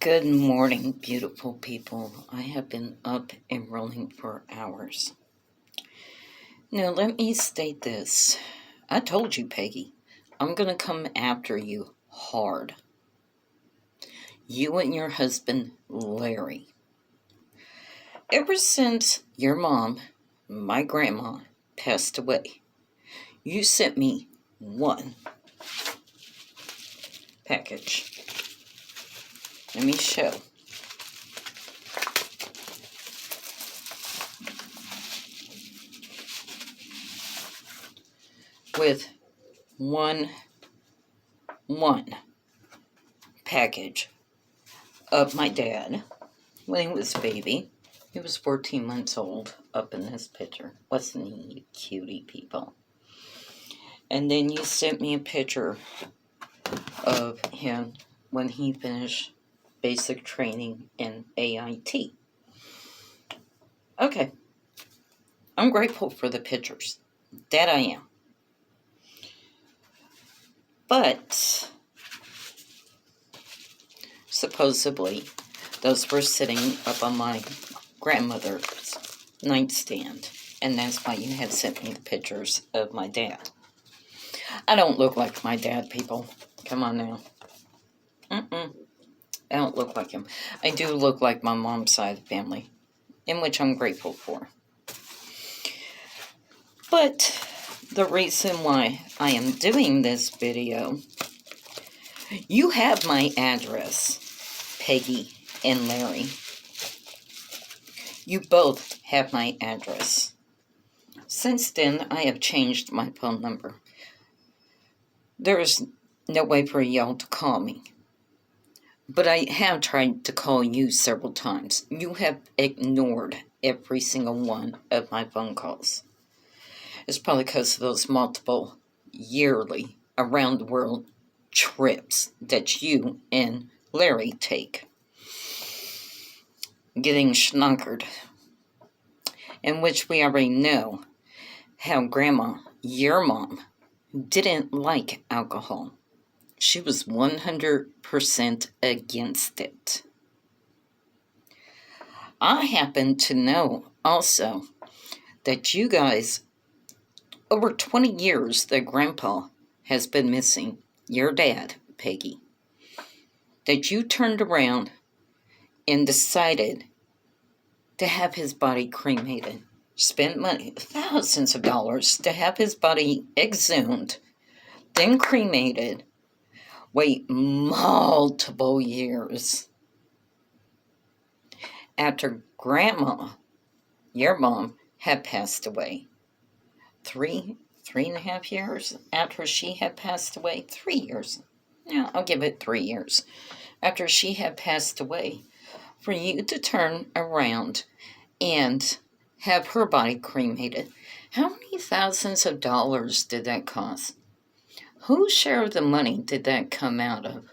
Good morning, beautiful people. I have been up and running for hours. Now, let me state this. I told you, Peggy, I'm going to come after you hard. You and your husband, Larry. Ever since your mom, my grandma, passed away, you sent me one package. Let me show. With one package of my dad when he was a baby. He was 14 months old up in this picture. Wasn't he, you cutie people? And then you sent me a picture of him when he finished basic training in AIT. Okay. I'm grateful for the pictures. That I am. But supposedly those were sitting up on my grandmother's nightstand, and that's why you have sent me the pictures of my dad. I don't look like my dad, people. Come on now. I don't look like him. I do look like my mom's side of the family, in which I'm grateful for. But the reason why I am doing this video, you have my address, Peggy and Larry. You both have my address. Since then, I have changed my phone number. There is no way for y'all to call me. But I have tried to call you several times. You have ignored every single one of my phone calls. It's probably because of those multiple yearly around the world trips that you and Larry take. Getting schnockered. In which we already know how Grandma, your mom, didn't like alcohol. She was 100% against it. I happen to know also that you guys, over 20 years that Grandpa has been missing, your dad, Peggy, that you turned around and decided to have his body cremated. Spent money, thousands of dollars, to have his body exhumed, then cremated, wait multiple years after Grandma, your mom, had passed away. 3.5 years after she had passed away. 3 years. Yeah, I'll give it 3 years. After she had passed away, for you to turn around and have her body cremated. How many thousands of dollars did that cost? Whose share of the money did that come out of?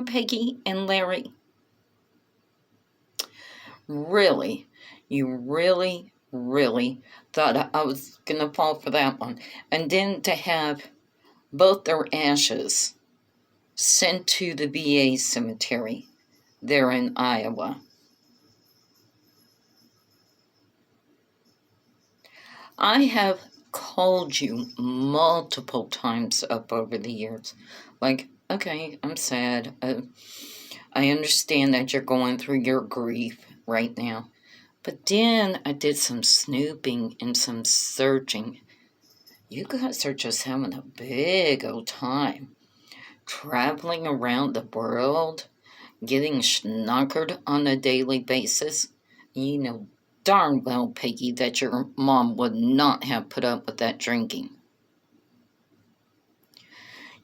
Peggy and Larry? Really? You really thought I was going to fall for that one? And then to have both their ashes sent to the VA cemetery there in Iowa. I have called you multiple times up over the years. Like, okay, I'm sad. I understand that you're going through your grief right now. But then I did some snooping and some searching. You guys are just having a big old time. Traveling around the world, getting schnockered on a daily basis. You know darn well, Peggy, that your mom would not have put up with that drinking.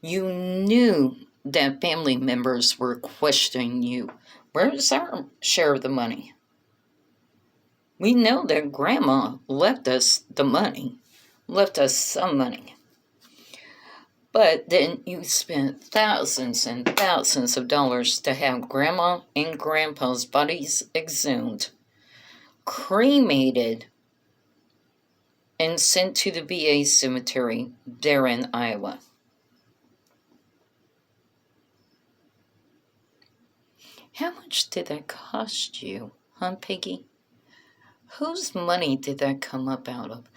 You knew that family members were questioning you. Where's our share of the money? We know that Grandma left us the money, left us some money. But then you spent thousands and thousands of dollars to have Grandma and Grandpa's bodies exhumed, cremated, and sent to the VA cemetery there in Iowa. How much did that cost you, huh, Piggy? Whose money did that come up out of?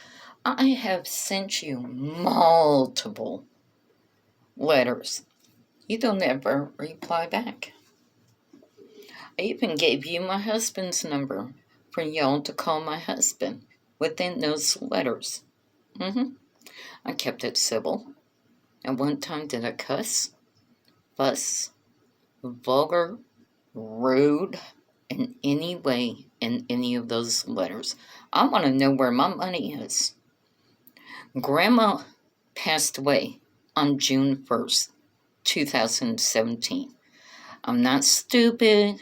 I have sent you multiple letters. You don't ever reply back. I even gave you my husband's number for y'all to call my husband within those letters. I kept it civil. At one time, did I cuss, fuss, vulgar, rude in any way in any of those letters? I want to know where my money is. Grandma passed away on June 1st, 2017. I'm not stupid.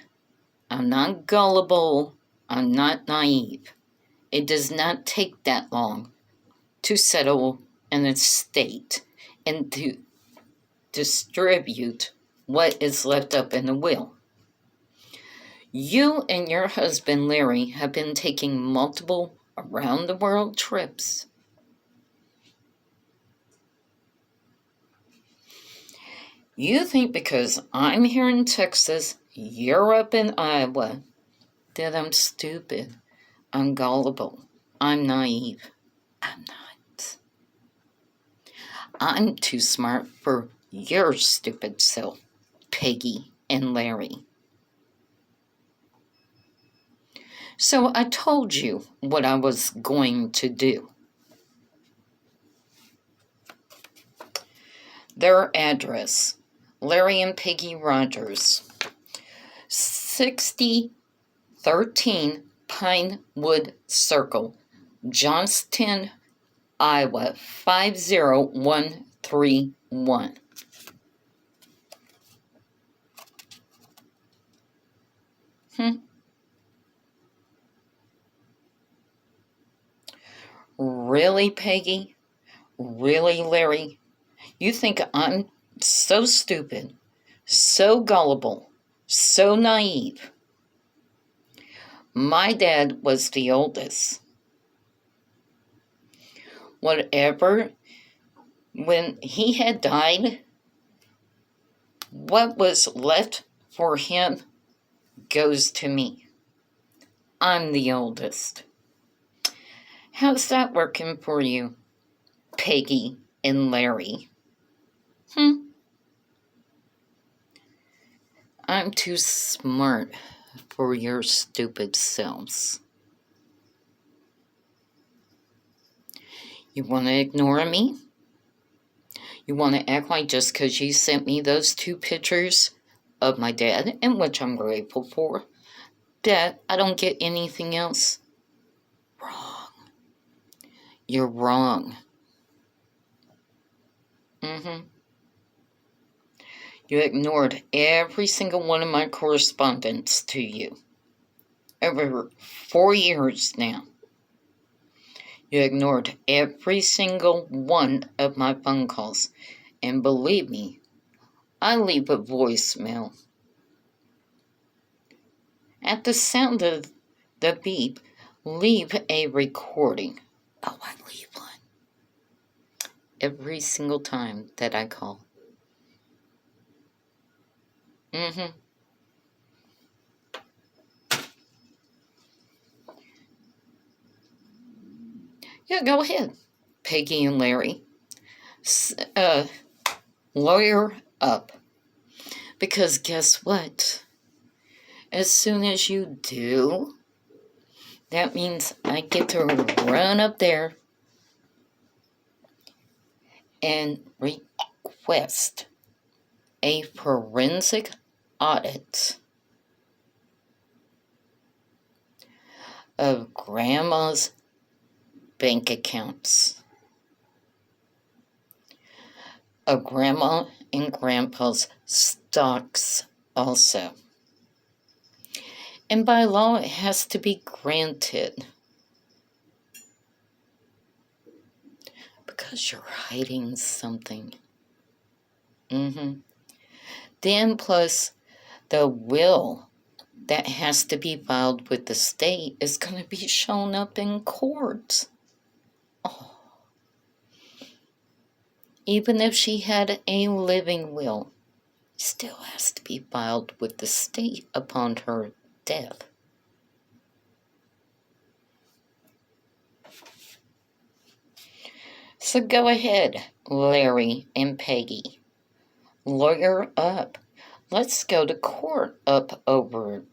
I'm not gullible. I'm not naive. It does not take that long to settle an estate and to distribute what is left up in the will. You and your husband Larry have been taking multiple around the world trips. You think because I'm here in Texas, you're up in Iowa, that I'm stupid, I'm gullible, I'm naive. I'm not. I'm too smart for your stupid self, Peggy and Larry. So I told you what I was going to do. Their address, Larry and Peggy Rogers, 6013 Pinewood Circle, Johnston, Iowa, 50131. Really, Peggy? Really, Larry? You think I'm so stupid, so gullible, so naive? My dad was the oldest. Whatever, when he had died, what was left for him goes to me. I'm the oldest. How's that working for you, Peggy and Larry? I'm too smart for your stupid selves. You want to ignore me? You want to act like just because you sent me those 2 pictures of my dad, and which I'm grateful for, that I don't get anything else? Wrong. You're wrong. You ignored every single one of my correspondence to you. Over 4 years now. You ignored every single one of my phone calls. And believe me, I leave a voicemail. At the sound of the beep, leave a recording. Oh, I leave one. Every single time that I call. Yeah, go ahead, Peggy and Larry. Lawyer up. Because guess what? As soon as you do, that means I get to run up there and request a forensic audit of Grandma's bank accounts, of Grandma and Grandpa's stocks also. And by law, it has to be granted. Because you're hiding something. Then plus the will that has to be filed with the state is going to be shown up in court. Oh. Even if she had a living will, still has to be filed with the state upon her death. So go ahead, Larry and Peggy. Lawyer up. Let's go to court up over